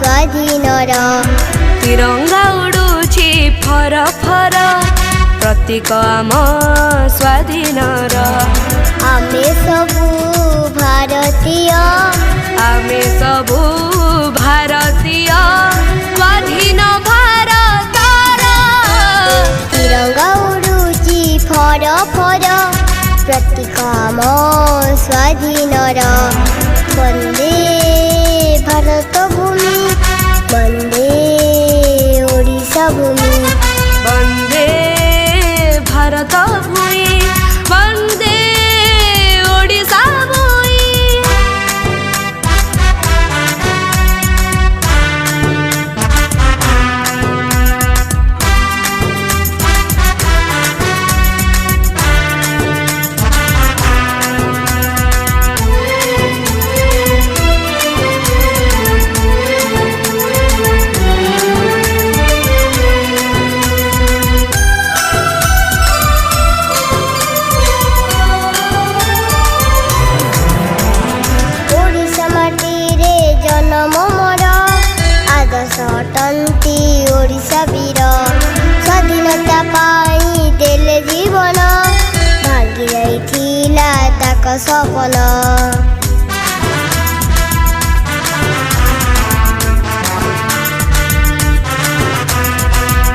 ସ୍ୱାଧୀନର तिरंगा उडुछि फर फर प्रतीक आम स्वाधीनर ଆମେ ସବୁ ଭାରତୀୟ आमे सबु भारतीय स्वाधीन भारतर तिरंगा उडुछि फर फर प्रतीक आम ସ୍ୱାଧୀନର ବନ୍ଦେ ଭାରତ ଭୂମି ବନ୍ଦେ ଓଡ଼ିଶା ଭୂମି वन्दे भारत भूमि वन्दे ओडिशा भूमि ଓଡ଼ିଶା ମାଟିରେ ଜନ୍ମ ମୋର ଆଦର୍ଶ ଅଟନ୍ତି ଓଡ଼ିଶା ବୀର ସ୍ୱାଧୀନତା ପାଇଁ ଦେଲେ ଜୀବନ ଭାଙ୍ଗି ଯାଇଥିଲା ତାଙ୍କ ସପନ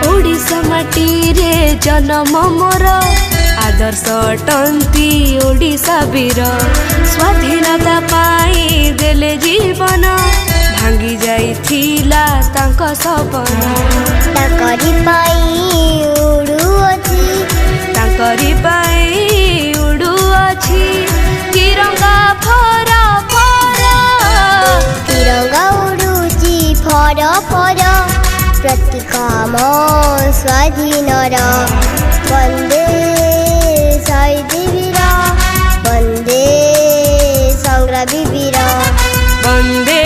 ओडिशा माटीरे जन्म मोर आदर्श अटन्ती ओडिशा वीर स्वाधीनता पाई देले जीवन भांगी जाइथिला तांक सपन ତାଙ୍କରି ପାଇଁ ଉଡ଼ୁଅଛି तांकरी पाई उडुअछि तिरंगा फर फर तिरंगा उडुଛି ଫର ଫର ପ୍ରତୀକ ଆମ ସ୍ୱାଧୀନର ବନ୍ଦେ ଶହୀଦ ବୀର ବନ୍ଦେ ସଂଗ୍ରାମୀ ବୀର वन्दे